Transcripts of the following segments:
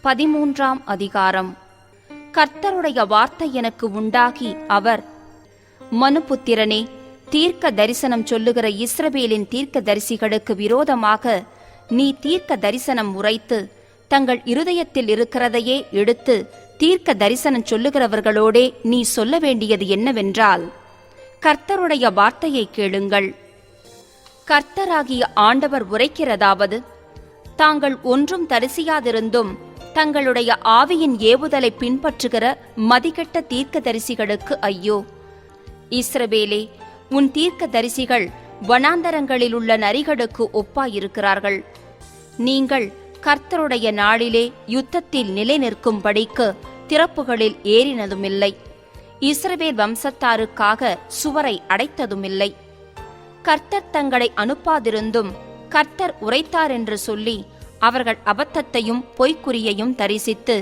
13ஆம் அதிகாரம். கர்த்தருடைய வார்த்தை எனக்கு உண்டாகி அவர், மனுபுத்திரனே, தீர்க்க தரிசனம் சொல்லுகிற இஸ்ரவேலின் தீர்க்க தரிசிகளுக்கு விரோதமாக நீ தீர்க்க தரிசனம் உரைத்து தங்கள் இருதயத்தில் இருக்கிறதையே எடுத்து தீர்க்க தரிசனம் சொல்லுகிறவர்களோடே நீ சொல்ல வேண்டியது என்னவென்றால், கர்த்தருடைய வார்த்தையை கேளுங்கள். கர்த்தராகிய ஆண்டவர் உரைக்கிறதாவது, தாங்கள் ஒன்றும் தரிசியாதிருந்தும் தங்களுடைய ஆவியின் ஏவுதலை பின்பற்றுகிற மதிகெட்ட தீர்க்கதரிசிகளுக்கு ஐயோ! இஸ்ரவேலே, உன் தீர்க்கதரிசிகள் வனாந்தரங்களிலுள்ள நரிகளுக்கு ஒப்பாயிருக்கிறார்கள். நீங்கள் கர்த்தருடைய நாளிலே யுத்தத்தில் நிலை நிற்கும்படிக்கு திறப்புகளில் ஏறினதுமில்லை. இஸ்ரவேல் வம்சத்தாருக்காக சுவரை அடைத்ததுமில்லை. கர்த்தர் தங்களை அனுப்பாதிருந்தும் கர்த்தர் உரைத்தார் என்று சொல்லி அவர்கள் அபத்தத்தையும் பொய்க்குறியையும் தரிசித்து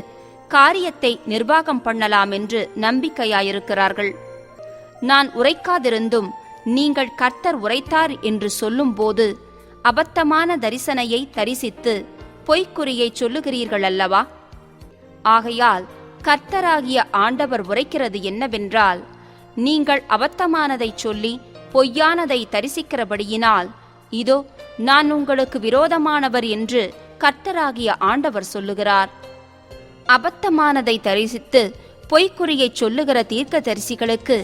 காரியத்தை நிர்வாகம் பண்ணலாம் என்று நம்பிக்கையாயிருக்கிறார்கள். நான் உரைக்காதிருந்தும் நீங்கள் கர்த்தர் உரைத்தார் என்று சொல்லும்போது அபத்தமான தரிசனையை தரிசித்து பொய்க்குறியை சொல்லுகிறீர்கள் அல்லவா? ஆகையால் கர்த்தராகிய ஆண்டவர் உரைக்கிறது என்னவென்றால், நீங்கள் அபத்தமானதை சொல்லி பொய்யானதை தரிசிக்கிறபடியினால் இதோ நான் உங்களுக்கு விரோதமானவர் என்று கர்த்தராகிய ஆண்டவர் சொல்லுகிறார். அபத்தமானதை தரிசித்து பொய்க்குறியைச் சொல்லுகிற தீர்க்கதரிசிகளுக்கு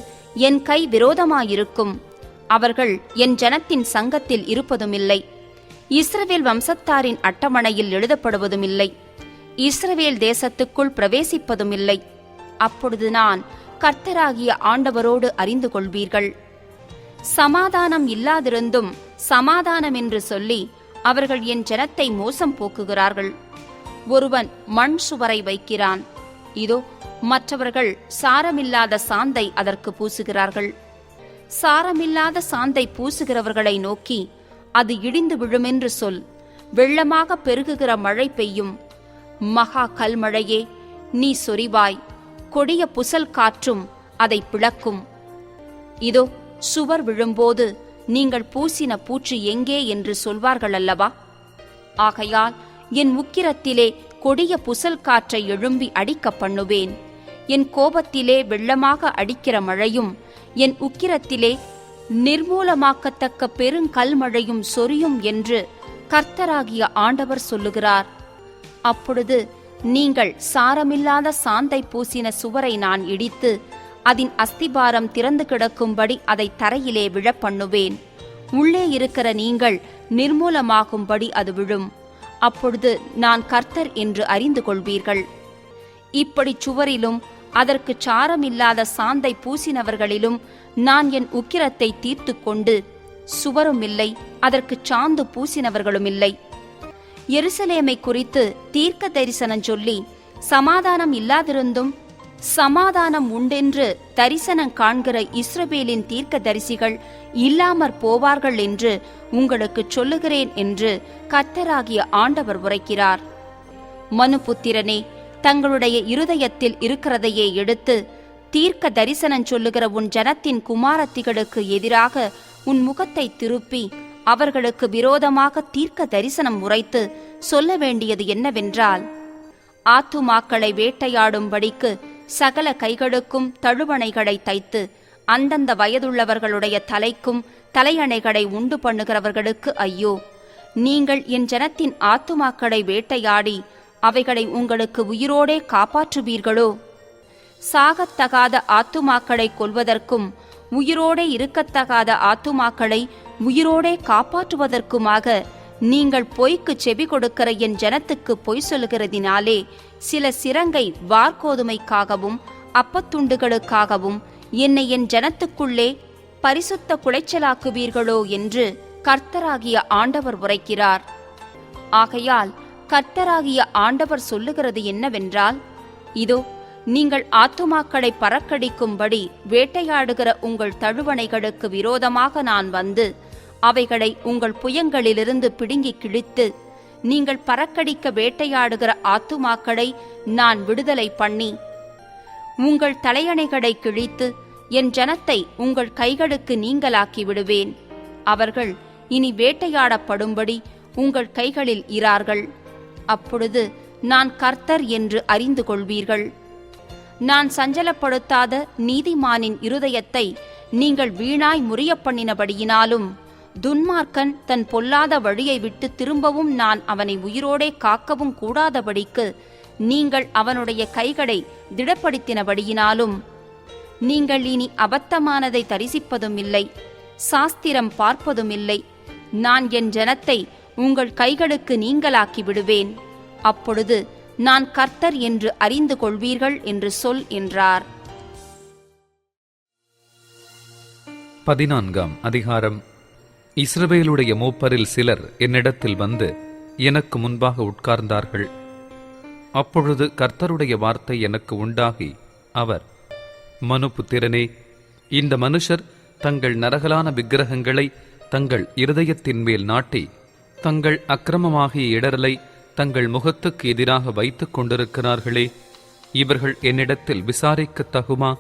என் கை விரோதமாயிருக்கும். அவர்கள் என் ஜனத்தின் சங்கத்தில் இருப்பதுமில்லை. இஸ்ரவேல் வம்சத்தாரின் அட்டவணையில் எழுதப்படுவதுமில்லை. இஸ்ரவேல் தேசத்துக்குள் பிரவேசிப்பதுமில்லை. அப்பொழுது நான் கர்த்தராகிய ஆண்டவரோடு அறிந்து கொள்வீர்கள். சமாதானம் இல்லாதிருந்தும் சமாதானம் என்று சொல்லி அவர்கள் என் ஜனத்தை மோசம் போக்குகிறார்கள். ஒருவன் மண் சுவரை வைக்கிறான், இதோ மற்றவர்கள் சாரமில்லாத சாந்தை அதற்கு பூசுகிறார்கள். சாரமில்லாத சாந்தை பூசுகிறவர்களை நோக்கி, அது இடிந்து விழுமென்று சொல். வெள்ளமாக பெருகுகிற மழை பெய்யும். மகா கல்மழையே, நீ சொரிவாய். கொடிய புசல் காற்றும் அதை பிளக்கும். இதோ சுவர் விழும்போது நீங்கள் பூசின பூச்சு எங்கே என்று சொல்வார்கள் அல்லவா? ஆகையால் என் உக்கிரத்திலே கொடிய புசல் காற்றை எழும்பி அடிக்க பண்ணுவேன். என் கோபத்திலே வெள்ளமாக அடிக்கிற மழையும் என் உக்கிரத்திலே நிர்மூலமாக்கத்தக்க பெருங்கல்மழையும் சொரியும் என்று கர்த்தராகிய ஆண்டவர் சொல்லுகிறார். அப்பொழுது நீங்கள் சாரமில்லாத சாந்தை பூசின சுவரை நான் இடித்து அதன் அஸ்திபாரம் திறந்து கிடக்கும்படி அதை தரையிலே விழப்பண்ணுவேன். உள்ளே இருக்கிற நீங்கள் நிர்மூலமாகும்படி அது விழும். அப்பொழுது நான் கர்த்தர் என்று அறிந்து கொள்வீர்கள். இப்படி சுவரிலும் அதற்கு சாரமில்லாத சாந்தை பூசினவர்களிலும் நான் என் உக்கிரத்தை தீர்த்து கொண்டு சுவரும் இல்லை, அதற்கு சாந்து பூசினவர்களுமில்லை. எருசலேமை குறித்து தீர்க்க தரிசனம் சொல்லி சமாதானம் இல்லாதிருந்தும் சமாதானம் உண்டென்று தரிசனம் காண்கிற இஸ்ரவேலின் தீர்க்க தரிசிகள் இல்லாமற் போவார்கள் என்று உங்களுக்கு சொல்லுகிறேன் என்று கர்த்தராகிய ஆண்டவர் உரைக்கிறார். மனுபுத்திரனே, தங்களுடைய இருதயத்தில் இருக்கிறதையே எடுத்து தீர்க்க தரிசனம் சொல்லுகிற உன் ஜனத்தின் குமாரத்திகளுக்கு எதிராக உன் முகத்தை திருப்பி அவர்களுக்கு விரோதமாக தீர்க்க தரிசனம் உரைத்து சொல்ல வேண்டியது என்னவென்றால், ஆத்துமாக்களை வேட்டையாடும்படிக்கு சகல கைகளுக்கும் தழுவணைகளை தைத்து அந்தந்த வயதுள்ளவர்களுடைய தலைக்கும் தலையணைகளை உண்டு பண்ணுகிறவர்களுக்கு ஐயோ! நீங்கள் என் ஜனத்தின் ஆத்துமாக்களை வேட்டையாடி அவைகளை உங்களுக்கு உயிரோடே காப்பாற்றுவீர்களோ? சாகத்தகாத ஆத்துமாக்களை கொல்வதற்கும் உயிரோடே இருக்கத்தகாத ஆத்துமாக்களை உயிரோடே காப்பாற்றுவதற்குமாக நீங்கள் பொய்க்கு செவி கொடுக்கிற என் ஜனத்துக்கு பொய் சொல்லுகிறதினாலே சில சிரங்கை வார்கோதுமைக்காகவும் அப்பத்துண்டுகளுக்காகவும் என்னை என் ஜனத்துக்குள்ளே பரிசுத்த குலைச்சலாக்குவீர்களோ என்று கர்த்தராகிய ஆண்டவர் உரைக்கிறார். ஆகையால் கர்த்தராகிய ஆண்டவர் சொல்லுகிறது என்னவென்றால், இதோ நீங்கள் ஆத்துமாக்களை பறக்கடிக்கும்படி வேட்டையாடுகிற உங்கள் தழுவணைகளுக்கு விரோதமாக நான் வந்து அவைகளை உங்கள் புயங்களிலிருந்து பிடுங்கி கிழித்து நீங்கள் பறக்கடிக்க வேட்டையாடுகிற ஆத்துமாக்களை நான் விடுதலை பண்ணி உங்கள் தலையணைகளை கிழித்து என் ஜனத்தை உங்கள் கைகளுக்கு நீங்கலாக்கி விடுவேன். அவர்கள் இனி வேட்டையாடப்படும்படி உங்கள் கைகளில் இரார்கள். அப்பொழுது நான் கர்த்தர் என்று அறிந்து கொள்வீர்கள். நான் சஞ்சலப்படுத்தாத நீதிமானின் இருதயத்தை நீங்கள் வீணாய் முறியப்பண்ணினபடியினாலும், துன்மார்க்கன் தன் பொல்லாத வழியை விட்டு திரும்பவும் நான் அவனை உயிரோடே காக்கவும் கூடாதபடிக்கு நீங்கள் அவனுடைய கைகளை திடப்படுத்தினபடியினாலும், நீங்கள் இனி அபத்தமானதை தரிசிப்பதும் இல்லை, சாஸ்திரம் பார்ப்பதும் இல்லை. நான் என் ஜனத்தை உங்கள் கைகளுக்கு நீங்களாக்கி விடுவேன். அப்பொழுது நான் கர்த்தர் என்று அறிந்து கொள்வீர்கள் என்று சொல் என்றார். 14ஆம் அதிகாரம். இஸ்ரவேலுடைய மூப்பரில் சிலர் என்னிடத்தில் வந்து எனக்கு முன்பாக உட்கார்ந்தார்கள். அப்பொழுது கர்த்தருடைய வார்த்தை எனக்கு உண்டாகி, அவர், மனுபுத்திரனே, இந்த மனுஷர் தங்கள் நரகலான விக்கிரகங்களை தங்கள் இருதயத்தின் மேல் நாட்டி தங்கள் அக்கிரமமாகிய இடரலை தங்கள் முகத்துக்கு எதிராக வைத்துக் கொண்டிருக்கிறார்களே, இவர்கள் என்னிடத்தில் விசாரிக்கத் தகுமா?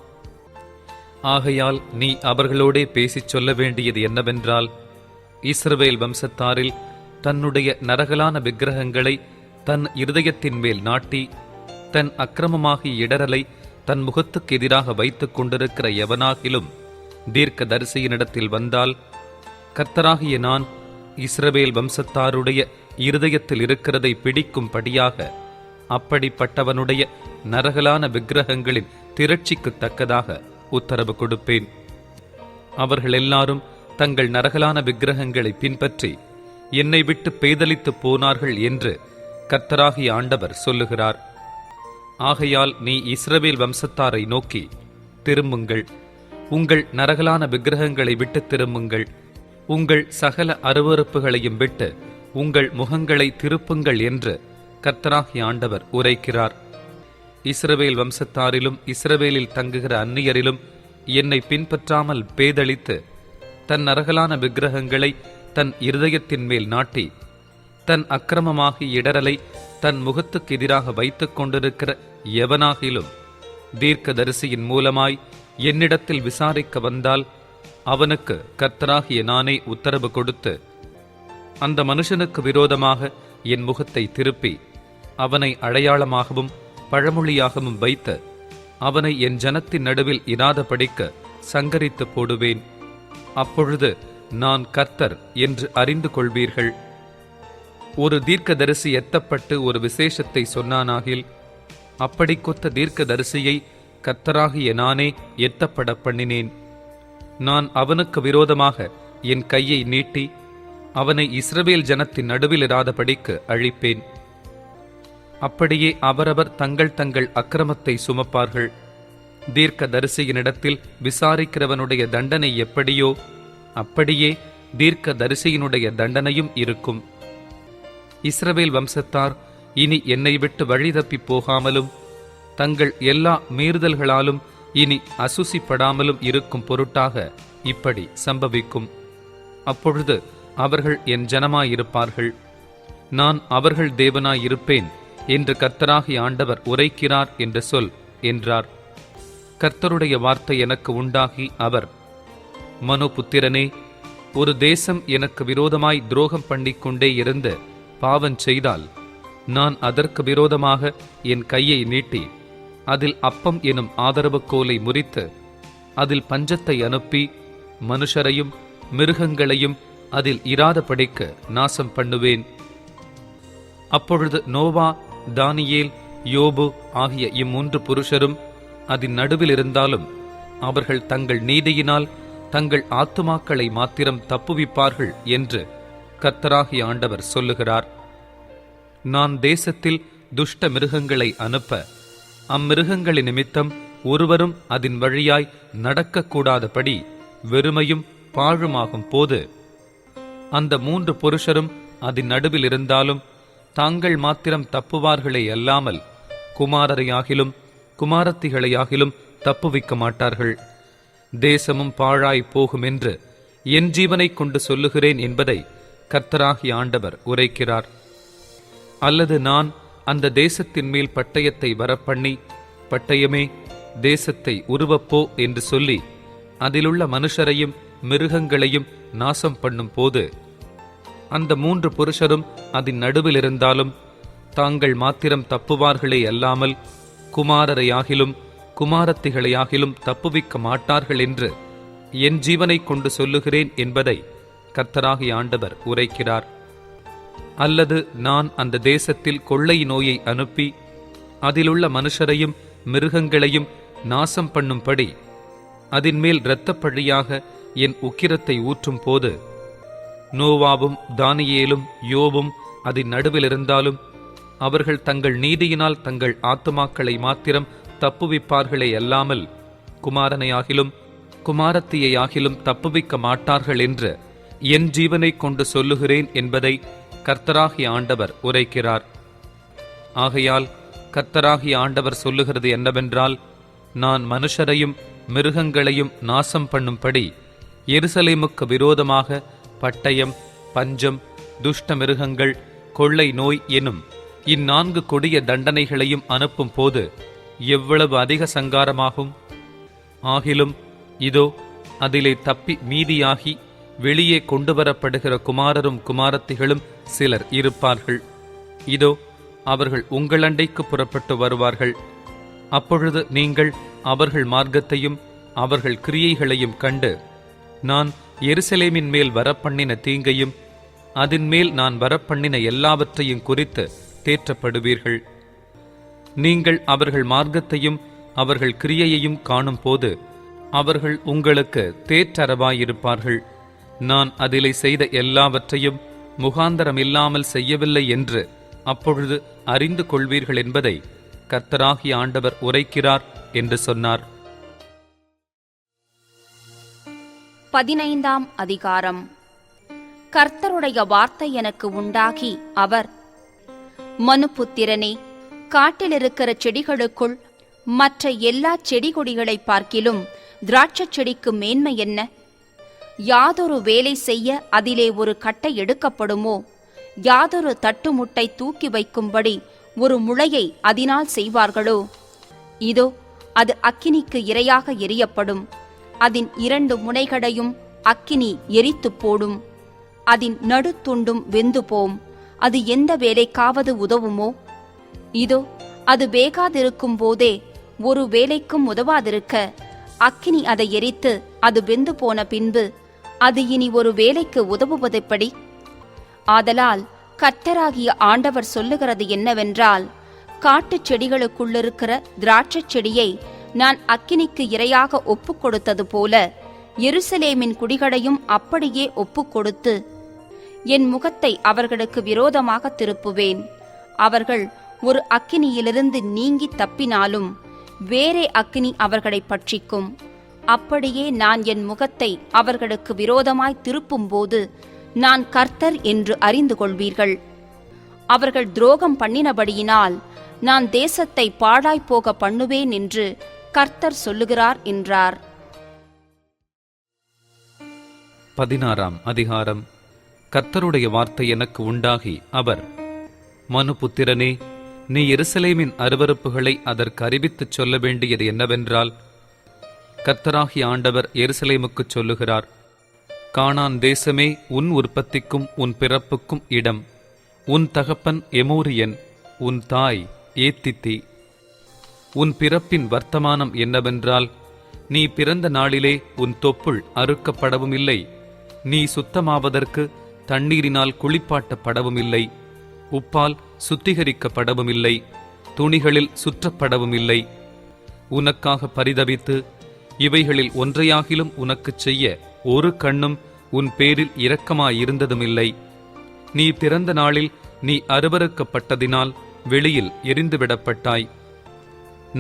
ஆகையால் நீ அவர்களோடே பேசிச் சொல்ல வேண்டியது என்னவென்றால், இஸ்ரவேல் வம்சத்தாரில் தன்னுடைய நரகலான விக்கிரகங்களை தன் இருதயத்தின் மேல் நாட்டி தன் அக்கிரமமாகிய இடரலை தன் முகத்துக்கு எதிராக வைத்துக் கொண்டிருக்கிற எவனாகிலும் தீர்க்க தரிசியினிடத்தில் வந்தால், கர்த்தராகிய நான் இஸ்ரவேல் வம்சத்தாருடைய இருதயத்தில் இருக்கிறதை பிடிக்கும்படியாக அப்படிப்பட்டவனுடைய நரகலான விக்கிரகங்களின் திரட்சிக்குத் தக்கதாக உத்தரவு கொடுப்பேன். அவர்கள் எல்லாரும் தங்கள் நரகலான விக்கிரகங்களை பின்பற்றி என்னை விட்டு பேதலித்து போனார்கள் என்று கர்த்தராகிய ஆண்டவர் சொல்லுகிறார். ஆகையால் நீ இஸ்ரவேல் வம்சத்தாரை நோக்கி, திரும்புங்கள், உங்கள் நரகலான விக்கிரகங்களை விட்டு திரும்புங்கள், உங்கள் சகல அருவருப்புகளையும் விட்டு உங்கள் முகங்களை திருப்புங்கள் என்று கர்த்தராகிய ஆண்டவர் உரைக்கிறார். இஸ்ரவேல் வம்சத்தாரிலும் இஸ்ரவேலில் தங்குகிற அந்நியரிலும் என்னை பின்பற்றாமல் பேதளித்து தன் நரகலான விக்கிரகங்களை தன் இருதயத்தின் மேல் நாட்டி தன் அக்கிரமமாகிய இடரலை தன் முகத்துக்கு எதிராக வைத்துக் கொண்டிருக்கிற எவனாகிலும் தீர்க்கதரிசியின் மூலமாய் என்னிடத்தில் விசாரிக்க வந்தால், அவனுக்கு கர்த்தராகிய நானே உத்தரவு கொடுத்து அந்த மனுஷனுக்கு விரோதமாக என் முகத்தை திருப்பி அவனை அடையாளமாகவும் பழமொழியாகவும் வைத்து அவனை என் ஜனத்தின் நடுவில் இராதபடிக்க சங்கரித்து போடுவேன். அப்பொழுது நான் கர்த்தர் என்று அறிந்து கொள்வீர்கள். ஒரு தீர்க்கதரிசி எத்தப்பட்டு ஒரு விசேஷத்தை சொன்னானாகில், அப்படிக்கொத்த தீர்க்கதரிசியை கர்த்தராகிய நானே எத்தப்பட பண்ணினேன். நான் அவனுக்கு விரோதமாக என் கையை நீட்டி அவனை இஸ்ரவேல் ஜனத்தின் நடுவில் இராதபடிக்கு அழிப்பேன். அப்படியே அவரவர் தங்கள் தங்கள் அக்கிரமத்தை சுமப்பார்கள். தீர்க்க தரிசியினிடத்தில் விசாரிக்கிறவனுடைய தண்டனை எப்படியோ அப்படியே தீர்க்க தரிசியினுடைய தண்டனையும் இருக்கும். இஸ்ரவேல் வம்சத்தார் இனி என்னை விட்டு வழி தப்பி போகாமலும் தங்கள் எல்லா மீறுதல்களாலும் இனி அசுசிப்படாமலும் இருக்கும் பொருட்டாக இப்படி சம்பவிக்கும். அப்பொழுது அவர்கள் என் ஜனமாயிருப்பார்கள், நான் அவர்கள் தேவனாயிருப்பேன் என்று கர்த்தராகிய ஆண்டவர் உரைக்கிறார் என்று சொல் என்றார். கர்த்தருடைய வார்த்தை எனக்கு உண்டாகி அவர், மனுபுத்திரனே, ஒரு தேசம் எனக்கு விரோதமாய் துரோகம் பண்ணிக்கொண்டே இருந்து பாவம் செய்தால், நான் அதற்கு விரோதமாக என் கையை நீட்டி அதில் அப்பம் எனும் ஆதரவு கோலை முறித்து அதில் பஞ்சத்தை அனுப்பி மனுஷரையும் மிருகங்களையும் அதில் இராதபடிக்க நாசம் பண்ணுவேன். அப்பொழுது நோவா, தானியேல், யோபு ஆகிய இம்மூன்று புருஷரும் அதன் நடுவில் இருந்தாலும் அவர்கள் தங்கள் நீதியினால் தங்கள் ஆத்துமாக்களை மாத்திரம் தப்புவிப்பார்கள் என்று கர்த்தராகிய ஆண்டவர் சொல்லுகிறார். நான் தேசத்தில் துஷ்ட மிருகங்களை அனுப்ப அம்மிருகங்களின் நிமித்தம் ஒருவரும் அதன் வழியாய் நடக்கக்கூடாதபடி வெறுமையும் பாழுமாகும் போது அந்த மூன்று புருஷரும் அதன் நடுவில் இருந்தாலும் தாங்கள் மாத்திரம் தப்புவார்களே அல்லாமல் குமாரரையாகிலும் குமாரத்திகளையாகிலும் தப்புவிக்க மாட்டார்கள். தேசமும் பாழாய் போகும் என்று என் ஜீவனை கொண்டு சொல்லுகிறேன் என்பதை கர்த்தராகிய ஆண்டவர் உரைக்கிறார். அல்லது நான் அந்த தேசத்தின் மேல் பட்டயத்தை வரப்பண்ணி, பட்டயமே தேசத்தை உருவப்போ என்று சொல்லி அதிலுள்ள மனுஷரையும் மிருகங்களையும் நாசம் பண்ணும் போது அந்த மூன்று புருஷரும் அதன் நடுவில் இருந்தாலும் தாங்கள் மாத்திரம் தப்புவார்களே அல்லாமல் குமாரரையாகிலும் குமாரத்திகளையாகிலும் தப்புவிக்க மாட்டார்கள் என்று என் ஜீவனைக் கொண்டு சொல்லுகிறேன் என்பதை கர்த்தராகிய ஆண்டவர் உரைக்கிறார். அல்லது நான் அந்த தேசத்தில் கொள்ளை நோயை அனுப்பி அதிலுள்ள மனுஷரையும் மிருகங்களையும் நாசம் பண்ணும்படி அதின்மேல் இரத்தப்பழியாக என் உக்கிரத்தை ஊற்றும் போது நோவாவும் தானியேலும் யோபும் அதன் நடுவில் இருந்தாலும் அவர்கள் தங்கள் நீதியினால் தங்கள் ஆத்துமாக்களை மாத்திரம் தப்புவிப்பார்களே அல்லாமல் குமாரனையாகிலும் குமாரத்தியையாகிலும் தப்புவிக்க மாட்டார்கள் என்று என் ஜீவனைக் கொண்டு சொல்லுகிறேன் என்பதை கர்த்தராகிய ஆண்டவர் உரைக்கிறார். ஆகையால் கர்த்தராகிய ஆண்டவர் சொல்லுகிறது என்னவென்றால், நான் மனுஷரையும் மிருகங்களையும் நாசம் பண்ணும்படி எருசலேமுக்கு விரோதமாக பட்டயம், பஞ்சம், துஷ்ட மிருகங்கள், கொள்ளை நோய் எனும் இந்நான்கு கொடிய தண்டனைகளையும் அனுப்பும் போது எவ்வளவு அதிக சங்காரமாகும்? ஆகிலும் இதோ அதிலே தப்பி மீதியாகி வெளியே கொண்டுவரப்படுகிற குமாரரும் குமாரத்திகளும் சிலர் இருப்பார்கள். இதோ அவர்கள் உங்களண்டைக்கு புறப்பட்டு வருவார்கள். அப்பொழுது நீங்கள் அவர்கள் மார்க்கத்தையும் அவர்கள் கிரியைகளையும் கண்டு நான் எருசலேமின் மேல் வரப்பண்ணின தீங்கையும் அதின்மேல் நான் வரப்பண்ணின எல்லாவற்றையும் குறித்து தேற்றப்படுவீர்கள். நீங்கள் அவர்கள் மார்க்கத்தையும் அவர்கள் கிரியையையும் காணும் போது அவர்கள் உங்களுக்கு தேற்றரவாயிருப்பார்கள். நான் அதிலே செய்த எல்லாவற்றையும் முகாந்தரமில்லாமல் செய்யவில்லை என்று அப்பொழுது அறிந்து கொள்வீர்கள் என்பதை கர்த்தராகிய ஆண்டவர் உரைக்கிறார் என்று சொன்னார். 15ஆம் அதிகாரம். கர்த்தருடைய வார்த்தை எனக்கு உண்டாகி அவர், மனுபுத்திரனே, காட்டிலிருக்கிற செடிகளுக்குள் மற்ற எல்லா செடி கொடிகளை பார்க்கிலும் திராட்சைச் செடிக்கு மேன்மை என்ன? யாதொரு வேலை செய்ய அதிலே ஒரு கட்டை எடுக்கப்படுமோ? யாதொரு தட்டுமுட்டை தூக்கி வைக்கும்படி ஒரு முளையை அதனால் செய்வார்களோ? இதோ அது அக்கினிக்கு இரையாக எரியப்படும். அதன் 2 முனைகளையும் அக்கினி எரித்து போடும். அதன் நடுத்துண்டும் வெந்து போம். அது எந்த வேலைக்காவது உதவுமோ? இதோ அது வேகாதிருக்கும் போதே ஒரு வேலைக்கும் உதவாதிருக்க அக்கினி அதை எரித்து அது வெந்து போன பின்பு அது இனி ஒரு வேலைக்கு உதவுவதெப்படி? ஆதலால் கர்த்தராகிய ஆண்டவர் சொல்லுகிறது என்னவென்றால், காட்டுச் செடிகளுக்குள்ளிருக்கிற திராட்சைச் செடியை நான் அக்கினிக்கு இரையாக ஒப்புக் கொடுத்தது போல எருசலேமின் குடிகளையும் அப்படியே ஒப்புக் கொடுத்து என் முகத்தை அவர்களுக்கு விரோதமாக திருப்புவேன். அவர்கள் ஒரு அக்கினியிலிருந்து நீங்கி தப்பினாலும் வேறே அக்கினி அவர்களை பட்சிக்கும். அப்படியே நான் என் முகத்தை அவர்களுக்கு விரோதமாய் திருப்பும்போது நான் கர்த்தர் என்று அறிந்து கொள்வீர்கள். அவர்கள் துரோகம் பண்ணினபடியினால் நான் தேசத்தை பாழாய்ப்போக பண்ணுவேன் என்று கர்த்தர் சொல்லுகிறார் என்றார். 16ஆம் அதிகாரம். கர்த்தருடைய வார்த்தை எனக்கு உண்டாகி அவர், மனுபுத்திரனே, நீ எருசலேமின் அருவருப்புகளை அதற்கு அறிவித்துச் சொல்ல வேண்டியது என்னவென்றால், கர்த்தராகிய ஆண்டவர் எருசலேமுக்குச் சொல்லுகிறார், கானான் தேசமே, உன் உற்பத்திக்கும் உன் பிறப்புக்கும் இடம். உன் தகப்பன் எமோரியன், உன் தாய் ஏத்தித்தி. உன் பிறப்பின் வர்த்தமானம் என்னவென்றால், நீ பிறந்த நாளிலே உன் தொப்புள் அறுக்கப்படவும் இல்லை, நீ சுத்தமாவதற்கு தண்ணீரினால் குளிப்பாட்டப்படவும் இல்லை, உப்பால் சுத்திகரிக்கப்படவும் இல்லை, துணிகளில் சுற்றப்படவும் இல்லை. உனக்காக பரிதபித்து இவைகளில் ஒன்றையாகிலும் உனக்குச் செய்ய ஒரு கண்ணும் உன் பேரில் இரக்கமாயிருந்ததுமில்லை. நீ பிறந்த நாளில் நீ அருவருக்கப்பட்டதினால் வெளியில் எரிந்துவிடப்பட்டாய்.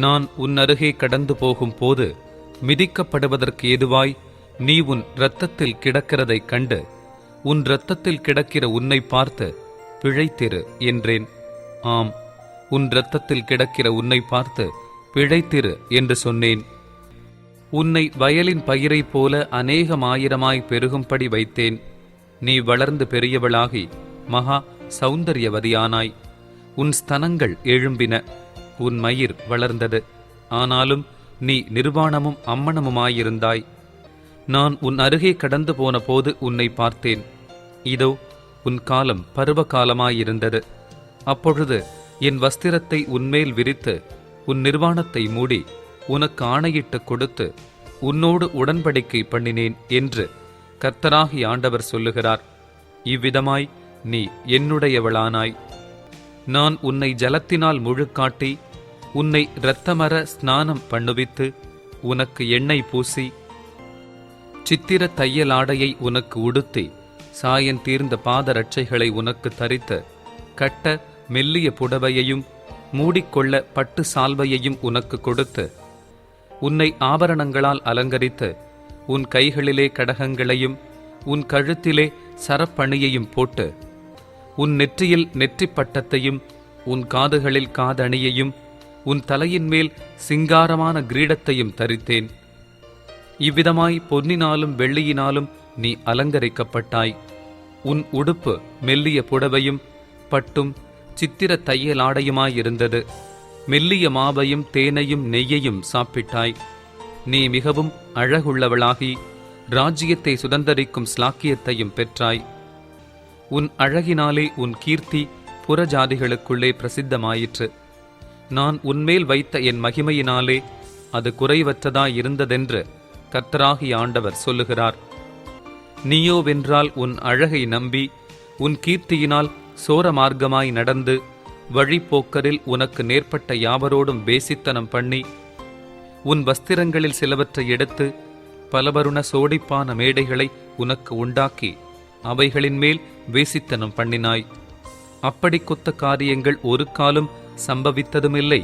நான் உன் அருகே கடந்து போகும் போது மிதிக்கப்படுவதற்கு ஏதுவாய் நீ உன் இரத்தத்தில் கிடக்கிறதைக் கண்டு உன் இரத்தத்தில் கிடக்கிற உன்னை பார்த்து பிழைத்திரு என்றேன். ஆம், உன் இரத்தத்தில் கிடக்கிற உன்னை பார்த்து பிழைத்திரு என்று சொன்னேன். உன்னை வயலின் பயிரைப் போல அநேகமாயிரமாய் பெருகும்படி வைத்தேன். நீ வளர்ந்து பெரியவளாகி மகா சௌந்தரியவதியானாய். உன் ஸ்தனங்கள் எழும்பின, உன் மயிர் வளர்ந்தது. ஆனாலும் நீ நிர்வாணமும் அம்மணமுமாயிருந்தாய். நான் உன் அருகே கடந்து போன போது உன்னை பார்த்தேன். இதோ உன் காலம் பருவ காலமாயிருந்தது. அப்பொழுது என் வஸ்திரத்தை உன்மேல் விரித்து உன் நிர்வாணத்தை மூடி உனக்கு ஆணையிட்டு கொடுத்து உன்னோடு உடன்படிக்கை பண்ணினேன் என்று கர்த்தராகிய ஆண்டவர் சொல்லுகிறார். இவ்விதமாய் நீ என்னுடையவளானாய். நான் உன்னை ஜலத்தினால் முழுக்காட்டி உன்னை இரத்தமர ஸ்நானம் பண்ணுவித்து உனக்கு எண்ணெய் பூசி சித்திர தையலாடையை உனக்கு உடுத்தி சாயன் தீர்ந்த பாதரட்சைகளை உனக்கு தரித்து கட்ட மெல்லிய புடவையையும் மூடிக்கொள்ள பட்டு சால்வையையும் உனக்கு கொடுத்து உன்னை ஆபரணங்களால் அலங்கரித்து உன் கைகளிலே கடகங்களையும் உன் கழுத்திலே சரப்பணியையும் போட்டு உன் நெற்றியில் நெற்றிப் பட்டத்தையும் உன் காதுகளில் காதணியையும் உன் தலையின் மேல் சிங்காரமான கிரீடத்தையும் தரித்தேன். இவ்விதமாய் பொன்னினாலும் வெள்ளியினாலும் நீ அலங்கரிக்கப்பட்டாய். உன் உடுப்பு மெல்லிய புடவையும் பட்டும் சித்திர தையலாடையுமாயிருந்தது. மெல்லிய மாவையும் தேனையும் நெய்யையும் சாப்பிட்டாய். நீ மிகவும் அழகுள்ளவளாகி ராஜ்யத்தை சுதந்தரிக்கும் ஸ்லாக்கியத்தையும் பெற்றாய். உன் அழகினாலே உன் கீர்த்தி புறஜாதிகளுக்குள்ளே பிரசித்தமாயிற்று. நான் உன்மேல் வைத்த என் மகிமையினாலே அது குறைவற்றதாயிருந்ததென்று கர்த்தராகிய ஆண்டவர் சொல்லுகிறார். நீயோவென்றால் உன் அழகை நம்பி உன் கீர்த்தியினால் சோர மார்க்கமாய் நடந்து வழிப்போக்கரில் உனக்கு நேர்பட்ட யாவரோடும் வேசித்தனம் பண்ணி உன் வஸ்திரங்களில் சிலவற்றை எடுத்து பலவருண சோடிப்பான மேடைகளை உனக்கு உண்டாக்கி அவைகளின் மேல் வேசித்தனம் பண்ணினாய். அப்படி கொத்த காரியங்கள் ஒரு காலம் சம்பவித்ததுமில்லை,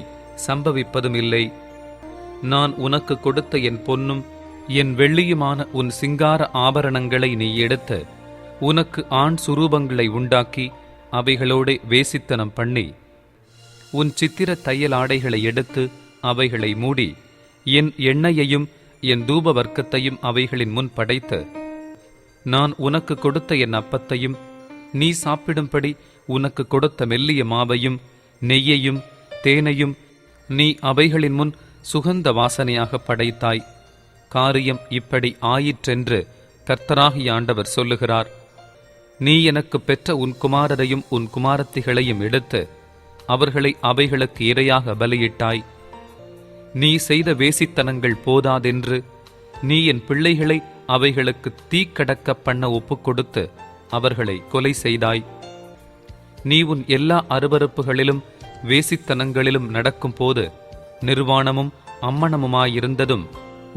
சம்பவிப்பதுமில்லை. நான் உனக்கு கொடுத்த என் பொன்னும் என் வெள்ளியுமான உன் சிங்கார ஆபரணங்களை நீ எடுத்து உனக்கு ஆண் சுரூபங்களை உண்டாக்கி அவைகளோடு வேசித்தனம் பண்ணி உன் சித்திர தையல் ஆடைகளை எடுத்து அவைகளை மூடி என் எண்ணெயையும் என் தூப வர்க்கத்தையும் அவைகளின் முன் படைத்து நான் உனக்கு கொடுத்த என் அப்பத்தையும் நீ சாப்பிடும்படி உனக்கு கொடுத்த மெல்லிய மாவையும் நெய்யையும் தேனையும் நீ அவைகளின் முன் சுகந்த வாசனையாக படைத்தாய். காரியம் இப்படி ஆயிற்றென்று கர்த்தராகிய ஆண்டவர் சொல்லுகிறார். நீ எனக்கு பெற்ற உன் குமாரரையும் உன் குமாரத்திகளையும் எடுத்து அவர்களை அவைகளுக்கு இரையாக பலியிட்டாய். நீ செய்த வேசித்தனங்கள் போதாதென்று நீ என் பிள்ளைகளை அவைகளுக்கு தீக்கடக்க பண்ண ஒப்புக்கொடுத்து அவர்களை கொலை செய்தாய். நீ உன் எல்லா அருவருப்புகளிலும் வேசித்தனங்களிலும் நடக்கும் போது நிர்வாணமும் அம்மணமுமாயிருந்ததும்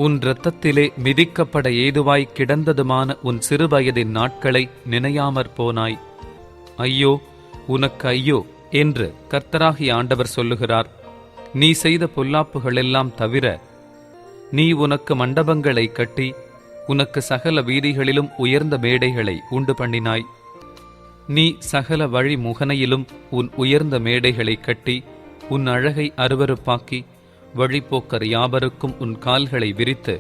உன் இரத்தத்திலே மிதிக்கப்பட ஏதுவாய் கிடந்ததுமான உன் சிறுவயதின் நாட்களை நினையாமற் போனாய். ஐயோ உனக்கு ஐயோ என்று கர்த்தராகிய ஆண்டவர் சொல்லுகிறார். நீ செய்த பொல்லாப்புகளெல்லாம் தவிர நீ உனக்கு மண்டபங்களை கட்டி உனக்கு சகல வீதிகளிலும் உயர்ந்த மேடைகளை உண்டு பண்ணினாய். நீ சகல வழி முகனையிலும் உன் உயர்ந்த மேடைகளை கட்டி உன் அழகை அருவருப்பாக்கி வழிப்போக்கர் யாவருக்கும் உன் கால்களை விரித்து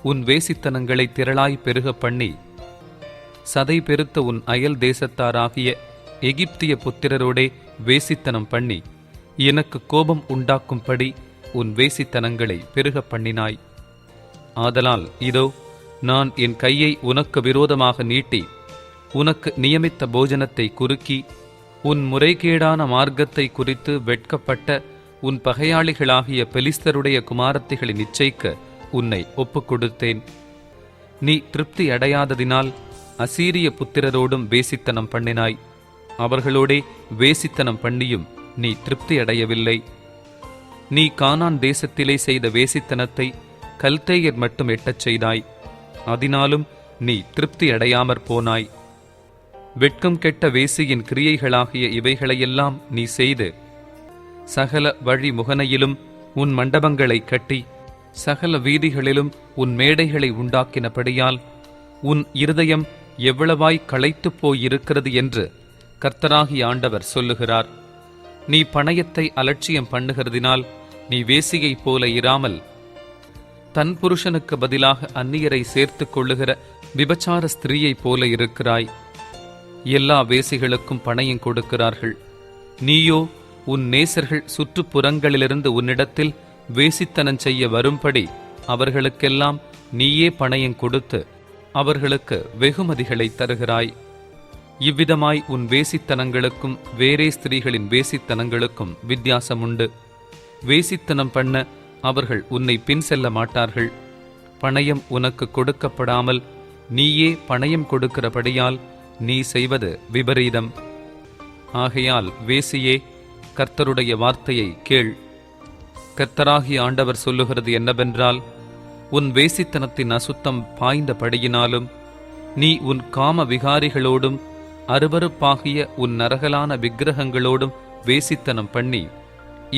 உன் வேசித்தனங்களை திரளாய் பெருக பண்ணி சதை பெருத்த உன் அயல் தேசத்தாராகிய எகிப்திய புத்திரரோடே வேசித்தனம் பண்ணி எனக்கு கோபம் உண்டாக்கும்படி உன் வேசித்தனங்களை பெருக பண்ணினாய். ஆதலால் இதோ நான் என் கையை உனக்கு விரோதமாக நீட்டி உனக்கு நியமித்த போஜனத்தை குறுக்கி உன் முறைகேடான மார்க்கத்தை குறித்து வெட்கப்பட்ட உன் பகையாளிகளாகிய பெலிஸ்தருடைய குமாரத்திகளின் இச்சைக்கு உன்னை ஒப்புக்கொடுத்தேன். நீ திருப்தி அடையாததினால் அசீரிய புத்திரரோடும் வேசித்தனம் பண்ணினாய். அவர்களோடே வேசித்தனம் பண்ணியும் நீ திருப்தி அடையவில்லை. நீ கானான் தேசத்திலே செய்த வேசித்தனத்தை கல்தேயர் மட்டும் எட்டச் செய்தாய். அதனாலும் நீ திருப்தி அடையாமற் போனாய். வெட்கம் கெட்ட வேசியின் கிரியைகளாகிய இவைகளையெல்லாம் நீ செய்து சகல வழி முகனையிலும் உன் மண்டபங்களை கட்டி சகல வீதிகளிலும் உன் மேடைகளை உண்டாக்கினபடியால் உன் இருதயம் எவ்வளவாய் களைத்துப் போயிருக்கிறது என்று கர்த்தராகிய ஆண்டவர் சொல்லுகிறார். நீ பணயத்தை அலட்சியம் பண்ணுகிறதினால் நீ வேசியைப் போல இராமல் தன் புருஷனுக்கு பதிலாக அந்நியரை சேர்த்துக் கொள்ளுகிற விபச்சார ஸ்திரீயைப் போல இருக்கிறாய். எல்லா வேசிகளுக்கும் பணயம் கொடுக்கிறார்கள். நீயோ உன் நேசர்கள் சுற்றுப்புறங்களிலிருந்து உன்னிடத்தில் வேசித்தனம் செய்ய வரும்படி அவர்களுக்கெல்லாம் நீயே பணயம் கொடுத்து அவர்களுக்கு வெகுமதிகளை தருகிறாய். இவ்விதமாய் உன் வேசித்தனங்களுக்கும் வேறே ஸ்திரீகளின் வேசித்தனங்களுக்கும் வித்தியாசமுண்டு. வேசித்தனம் பண்ண அவர்கள் உன்னை பின் செல்ல மாட்டார்கள். பணயம் உனக்கு கொடுக்கப்படாமல் நீயே பணயம் கொடுக்கிறபடியால் நீ செய்வது விபரீதம். ஆகையால் வேசியே, கர்த்தருடைய வார்த்தையை கேள். கர்த்தராகிய ஆண்டவர் சொல்லுகிறது என்னவென்றால், உன் வேசித்தனத்தின் அசுத்தம் பாய்ந்தபடியினாலும் நீ உன் காம விகாரிகளோடும் அருவருப்பாகிய உன் நரகலான விக்கிரகங்களோடும் வேசித்தனம் பண்ணி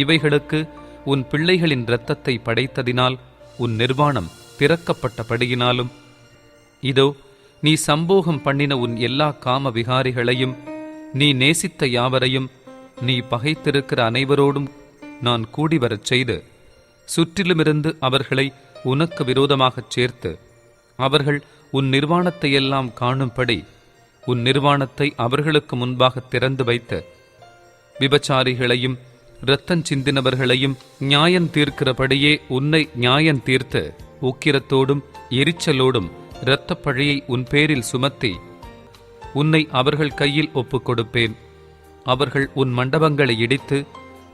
இவைகளுக்கு உன் பிள்ளைகளின் இரத்தத்தை படைத்ததினால் உன் நிர்வாணம் திறக்கப்பட்டபடியினாலும், இதோ நீ சம்போகம் பண்ணின உன் எல்லா காம விகாரிகளையும் நீ நேசித்த யாவரையும் நீ பகைத்திருக்கிற அனைவரோடும் நான் கூடிவரச் செய்து சுற்றிலுமிருந்து அவர்களை உனக்கு விரோதமாகச் சேர்த்து அவர்கள் உன் நிர்வாணத்தையெல்லாம் காணும்படி உன் நிர்வாணத்தை அவர்களுக்கு முன்பாக திறந்து வைத்து விபச்சாரிகளையும் இரத்தஞ்சிந்தினவர்களையும் நியாயம் தீர்க்கிறபடியே உன்னை நியாயம் தீர்த்து உக்கிரத்தோடும் எரிச்சலோடும் இரத்தப் பழியை உன் பேரில் சுமத்தி உன்னை அவர்கள் கையில் ஒப்புக் கொடுப்பேன். அவர்கள் உன் மண்டபங்களை இடித்து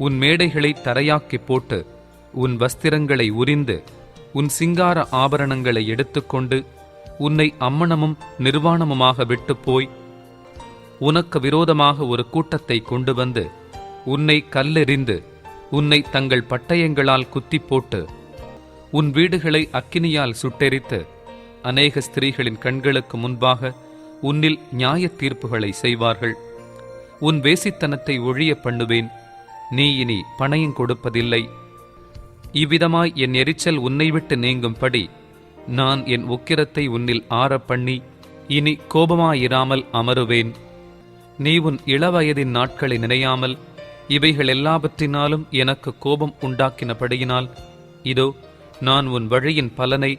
உன் மேடைகளை தரையாக்கி போட்டு உன் வஸ்திரங்களை உரிந்து உன் சிங்கார ஆபரணங்களை எடுத்துக்கொண்டு உன்னை அம்மணமும் நிர்வாணமுமாக விட்டுப்போய் உனக்கு விரோதமாக ஒரு கூட்டத்தை கொண்டு வந்து உன்னை கல்லெறிந்து உன்னை தங்கள் பட்டயங்களால் குத்தி போட்டு உன் வீடுகளை அக்கினியால் சுட்டெரித்து அநேக ஸ்திரீகளின் கண்களுக்கு முன்பாக உன்னில் நியாய தீர்ப்புகளை செய்வார்கள். உன் வேசித்தனத்தை ஒழிய பண்ணுவேன். நீ இனி பணயம் கொடுப்பதில்லை. இவ்விதமாய் என் எரிச்சல் உன்னை விட்டு நீங்கும்படி நான் என் உக்கிரத்தை உன்னில் ஆறப்பண்ணி இனி கோபமாயிராமல் அமருவேன். நீ உன் இளவயதின் நாட்களை நினையாமல் இவைகள் எல்லாவற்றினாலும் எனக்கு கோபம் உண்டாக்கினபடியினால் இதோ நான் உன் வழியின் பலனை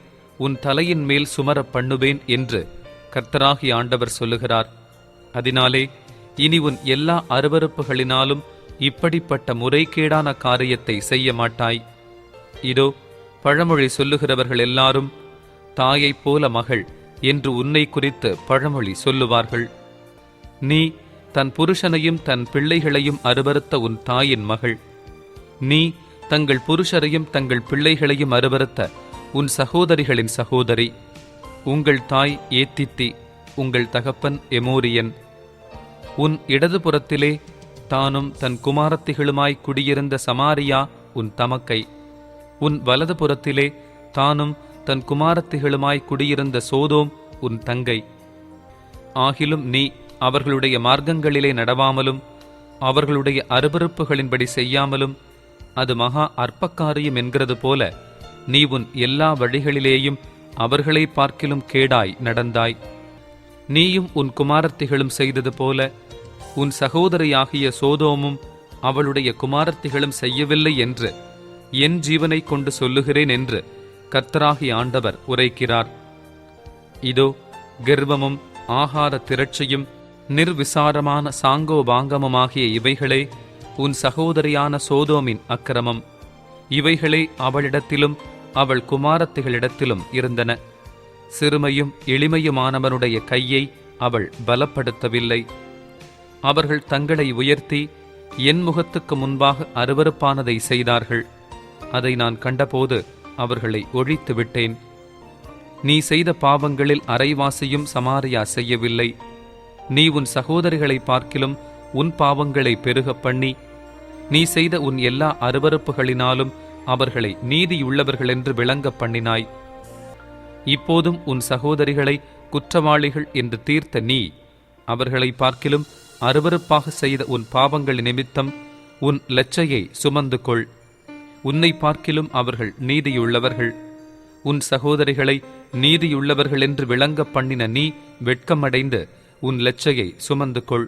உன் தலையின் மேல் சுமரப் பண்ணுவேன் என்று கர்த்தராகிய ஆண்டவர் சொல்லுகிறார். அதனாலே இனி உன் எல்லா அருவருப்புகளினாலும் இப்படிப்பட்ட முறைகேடான காரியத்தை செய்ய மாட்டாய். இதோ பழமொழி சொல்லுகிறவர்கள் எல்லாரும் தாயைப் போல மகள் என்று உன்னை குறித்து பழமொழி சொல்லுவார்கள். நீ தன் புருஷனையும் தன் பிள்ளைகளையும் அருவருத்த உன் தாயின் மகள். நீ தங்கள் புருஷரையும் தங்கள் பிள்ளைகளையும் அருவருத்த உன் சகோதரிகளின் சகோதரி. உங்கள் தாய் ஏத்தித்தி, உங்கள் தகப்பன் எமோரியன். உன் இடதுபுறத்திலே தானும் தன் குமாரத்திகளுமாய் குடியிருந்த சமாரியா உன் தமக்கை. உன் வலதுபுறத்திலே தானும் தன் குமாரத்திகளுமாய் குடியிருந்த சோதோம் உன் தங்கை. ஆகிலும் நீ அவர்களுடைய மார்க்கங்களிலே நடவாமலும் அவர்களுடைய அருவருப்புகளின்படி செய்யாமலும் அது மகா அற்பக்காரியம் என்கிறது போல நீ உன் எல்லா வழிகளிலேயும் அவர்களை பார்க்கிலும் கேடாய் நடந்தாய். நீயும் உன் குமாரத்திகளும் செய்தது போல உன் சகோதரியாகிய சோதோமும் அவளுடைய குமாரத்திகளும் செய்யவில்லை என்று என் ஜீவனை கொண்டு சொல்லுகிறேன் என்று கர்த்தராகிய ஆண்டவர் உரைக்கிறார். இதோ கர்வமும் ஆகார திரட்சியும் நிர்விசாரமான சாங்கோபாங்கமுமாகிய இவைகளே உன் சகோதரியான சோதோமின் அக்கிரமம். இவைகளே அவளிடத்திலும் அவள் குமாரத்திகளிடத்திலும் இருந்தன. சிறுமையும் எளிமையுமானவனுடைய கையை அவள் பலப்படுத்தவில்லை. அவர்கள் தங்களை உயர்த்தி என் முகத்துக்கு முன்பாக அருவருப்பானதை செய்தார்கள். அதை நான் கண்டபோது அவர்களை ஒழித்து விட்டேன். நீ செய்த பாவங்களில் அரைவாசியும் சமாரியா செய்யவில்லை. நீ உன் சகோதரிகளை பார்க்கிலும் உன் பாவங்களை பெருகப் பண்ணி நீ செய்த உன் எல்லா அருவருப்புகளினாலும் அவர்களை நீதியுள்ளவர்கள் என்று விளங்க பண்ணினாய். இப்போதும் உன் சகோதரிகளை குற்றவாளிகள் என்று தீர்த்த நீ அவர்களை பார்க்கிலும் அருவருப்பாக செய்த உன் பாவங்கள் நிமித்தம் உன் லச்சையை சுமந்து கொள். உன்னை பார்க்கிலும் அவர்கள் நீதியுள்ளவர்கள். உன் சகோதரிகளை நீதியுள்ளவர்கள் என்று விளங்க பண்ணின நீ வெட்கமடைந்து உன் லச்சையை சுமந்து கொள்.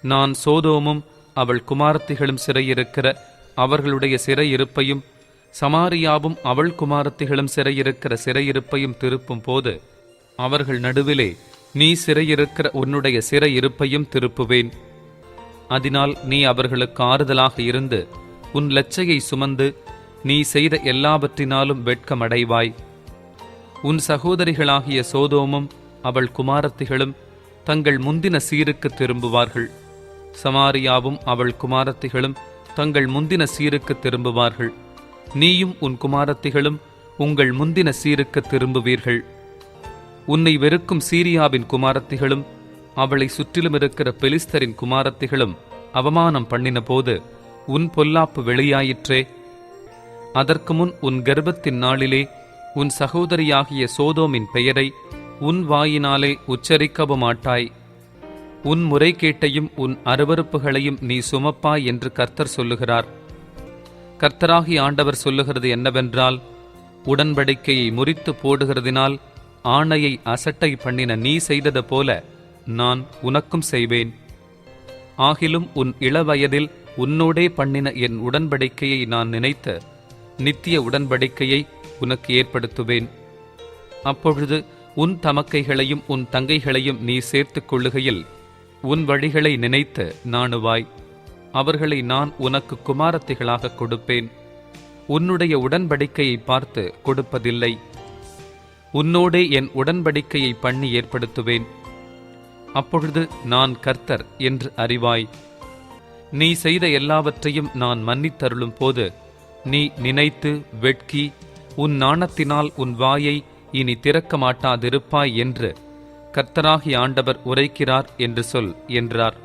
நான் சோதோமும் அவள் குமாரத்திகளும் சிறையிருக்கிற அவர்களுடைய சிறையிருப்பையும் சமாரியாவும் அவள் குமாரத்திகளும் சிறையிருக்கிற சிறையிருப்பையும் திருப்பும் போது அவர்கள் நடுவிலே நீ சிறையிருக்கிற உன்னுடைய சிறையிருப்பையும் திருப்புவேன். அதனால் நீ அவர்களுக்கு ஆறுதலாக இருந்து உன் லச்சையை சுமந்து நீ செய்த எல்லாவற்றினாலும் வெட்கமடைவாய். உன் சகோதரிகளாகிய சோதோமும் அவள் குமாரத்திகளும் தங்கள் முந்தின சீருக்கு திரும்புவார்கள். சமாரியாவும் அவள் குமாரத்திகளும் தங்கள் முந்தின சீருக்கு திரும்புவார்கள். நீயும் உன் குமாரத்திகளும் உங்கள் முந்தின சீருக்கு திரும்புவீர்கள். உன்னை வெறுக்கும் சீரியாவின் குமாரத்திகளும் அவளை சுற்றிலும் இருக்கிற பெலிஸ்தரின் குமாரத்திகளும் அவமானம் பண்ணின போது உன் பொல்லாப்பு வெளியாயிற்றே. அதற்கு முன் உன் கர்ப்பத்தின் நாளிலே உன் சகோதரியாகிய சோதோமின் பெயரை உன் வாயினாலே உச்சரிக்கவும் மாட்டாய். உன் முறைகேட்டையும் உன் அருவருப்புகளையும் நீ சுமப்பாய் என்று கர்த்தர் சொல்லுகிறார். கர்த்தராகிய ஆண்டவர் சொல்லுகிறது என்னவென்றால், உடன்படிக்கையை முறித்து போடுகிறதினால் ஆணையை அசட்டை பண்ணின நீ செய்தது போல நான் உனக்கும் செய்வேன். ஆகிலும் உன் இளவயதில் உன்னோடே பண்ணின என் உடன்படிக்கையை நான் நினைத்த நித்திய உடன்படிக்கையை உனக்கு ஏற்படுத்துவேன். அப்பொழுது உன் தமக்கைகளையும் உன் தங்கைகளையும் நீ சேர்த்துக் கொள்ளுகையில் உன் வழிகளை நினைத்து நாணுவாய். அவர்களை நான் உனக்கு குமாரத்திகளாக கொடுப்பேன். உன்னுடைய உடன்படிக்கையை பார்த்து கொடுப்பதில்லை. உன்னோடே என் உடன்படிக்கையை பண்ணி ஏற்படுத்துவேன். அப்பொழுது நான் கர்த்தர் என்று அறிவாய். நீ செய்த எல்லாவற்றையும் நான் மன்னித்தருளும் போது நீ நினைத்து வெட்கி உன் நாணத்தினால் உன் வாயை இனி திறக்க மாட்டாதிருப்பாய் என்று கர்த்தராகிய ஆண்டவர் உரைக்கிறார் என்று சொல் என்றார்.